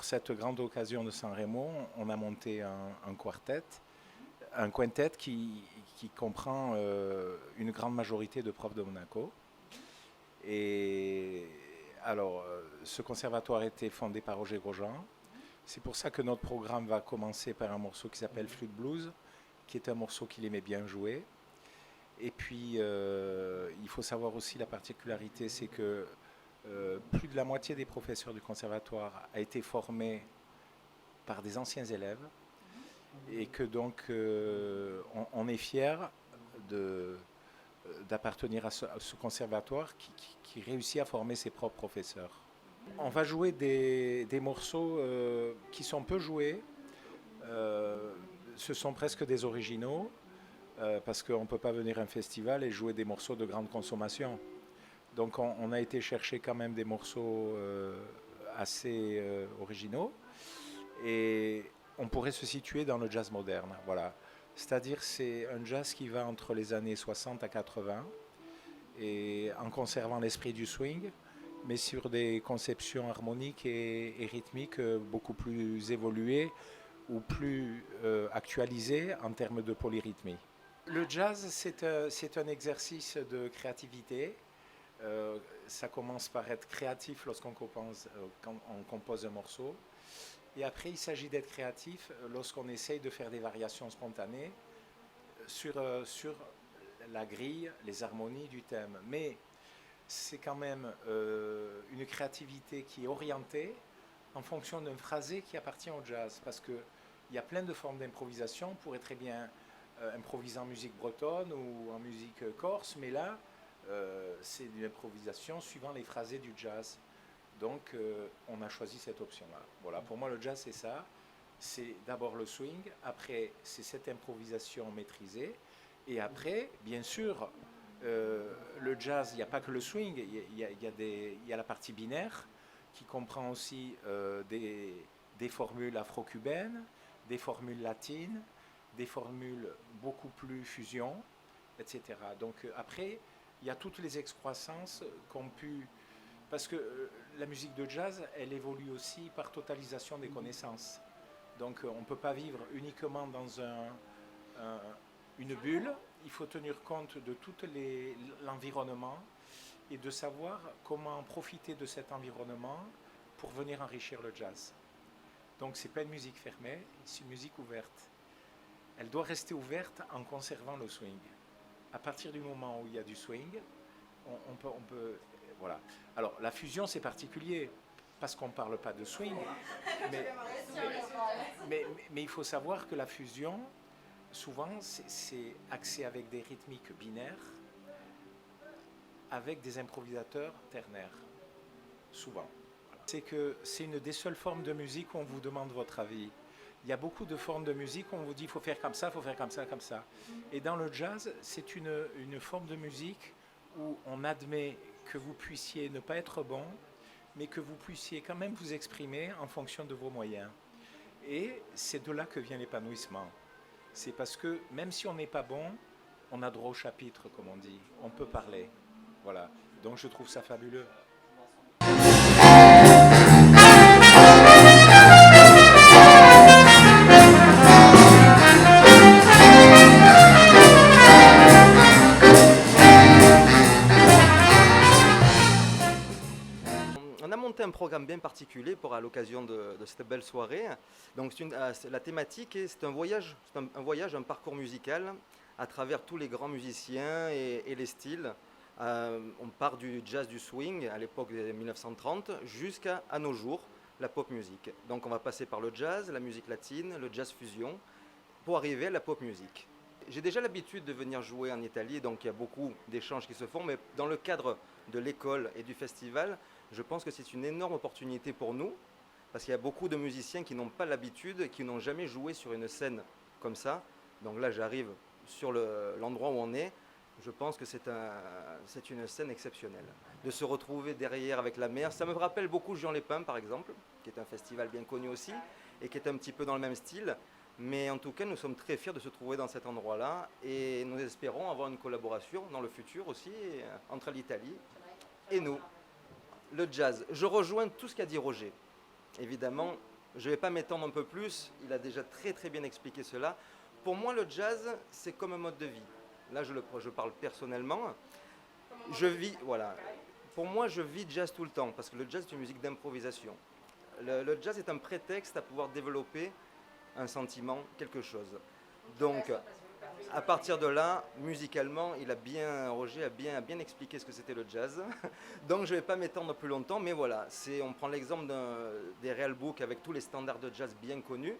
pour cette grande occasion de San Remo, on a monté un quartet, un quintet qui comprend une grande majorité de profs de Monaco. Et alors, ce conservatoire a été fondé par Roger Grosjean. C'est pour ça que notre programme va commencer par un morceau qui s'appelle Flute Blues, qui est un morceau qu'il aimait bien jouer. Et puis, il faut savoir aussi la particularité, c'est que plus de la moitié des professeurs du conservatoire a été formé par des anciens élèves et que donc on est fiers d'appartenir à ce conservatoire qui réussit à former ses propres professeurs. On va jouer des morceaux qui sont peu joués. Ce sont presque des originaux parce qu'on ne peut pas venir à un festival et jouer des morceaux de grande consommation. Donc on a été chercher quand même des morceaux assez originaux et on pourrait se situer dans le jazz moderne. Voilà. C'est-à-dire c'est un jazz qui va entre les années 60 à 80 et en conservant l'esprit du swing, mais sur des conceptions harmoniques et rythmiques beaucoup plus évoluées ou plus actualisées en termes de polyrythmie. Le jazz, c'est un exercice de créativité. Ça commence par être créatif lorsqu'on quand on compose un morceau. Et après, il s'agit d'être créatif lorsqu'on essaye de faire des variations spontanées sur la grille, les harmonies du thème. Mais c'est quand même une créativité qui est orientée en fonction d'un phrasé qui appartient au jazz. Parce qu'il y a plein de formes d'improvisation. On pourrait très bien improviser en musique bretonne ou en musique corse, mais là, c'est une improvisation suivant les phrasés du jazz. Donc, on a choisi cette option-là. Voilà, pour moi, le jazz, c'est ça. C'est d'abord le swing, après, c'est cette improvisation maîtrisée. Et après, bien sûr, le jazz, il n'y a pas que le swing, il y a la partie binaire qui comprend aussi des formules afro-cubaines, des formules latines, des formules beaucoup plus fusion, etc. Donc, après, il y a toutes les excroissances qu'ont pu... Parce que la musique de jazz, elle évolue aussi par totalisation des connaissances. Donc on ne peut pas vivre uniquement dans une bulle, il faut tenir compte de tout l'environnement et de savoir comment profiter de cet environnement pour venir enrichir le jazz. Donc c'est pas une musique fermée, c'est une musique ouverte. Elle doit rester ouverte en conservant le swing. À partir du moment où il y a du swing, on peut voilà. Alors, la fusion, c'est particulier, parce qu'on ne parle pas de swing, mais il faut savoir que la fusion, souvent, c'est axé avec des rythmiques binaires, avec des improvisateurs ternaires, souvent. C'est que c'est une des seules formes de musique où on vous demande votre avis. Il y a beaucoup de formes de musique où on vous dit il faut faire comme ça, il faut faire comme ça, comme ça. Et dans le jazz, c'est une forme de musique où on admet que vous puissiez ne pas être bon, mais que vous puissiez quand même vous exprimer en fonction de vos moyens. Et c'est de là que vient l'épanouissement. C'est parce que même si on n'est pas bon, on a droit au chapitre, comme on dit. On peut parler. Voilà. Donc je trouve ça fabuleux. On a monté un programme bien particulier pour à l'occasion de cette belle soirée. Donc la thématique c'est un voyage, un parcours musical à travers tous les grands musiciens et les styles. On part du jazz, du swing à l'époque de 1930 jusqu'à nos jours, la pop music. Donc on va passer par le jazz, la musique latine, le jazz fusion pour arriver à la pop music. J'ai déjà l'habitude de venir jouer en Italie, donc il y a beaucoup d'échanges qui se font, mais dans le cadre de l'école et du festival, je pense que c'est une énorme opportunité pour nous, parce qu'il y a beaucoup de musiciens qui n'ont pas l'habitude, qui n'ont jamais joué sur une scène comme ça. Donc là, j'arrive sur l'endroit où on est. Je pense que c'est une scène exceptionnelle. De se retrouver derrière avec la mer, ça me rappelle beaucoup Juan Lépin, par exemple, qui est un festival bien connu aussi, et qui est un petit peu dans le même style. Mais en tout cas, nous sommes très fiers de se trouver dans cet endroit-là, et nous espérons avoir une collaboration dans le futur aussi, entre l'Italie et nous. Le jazz, je rejoins tout ce qu'a dit Roger. Évidemment, Je ne vais pas m'étendre un peu plus, il a déjà très très bien expliqué cela. Pour moi, le jazz, c'est comme un mode de vie. Là, je parle personnellement. Je vis, voilà. Pour moi, je vis jazz tout le temps, parce que le jazz est une musique d'improvisation. Le jazz est un prétexte à pouvoir développer un sentiment, quelque chose. Donc, à partir de là, musicalement, Roger a bien expliqué ce que c'était le jazz. Donc je ne vais pas m'étendre plus longtemps, mais voilà, on prend l'exemple des Real Book avec tous les standards de jazz bien connus.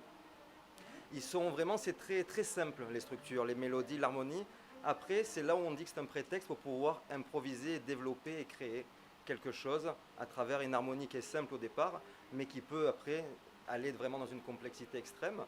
Ils sont vraiment, c'est très, très simple, les structures, les mélodies, l'harmonie. Après, c'est là où on dit que c'est un prétexte pour pouvoir improviser, développer et créer quelque chose à travers une harmonie qui est simple au départ, mais qui peut après aller vraiment dans une complexité extrême.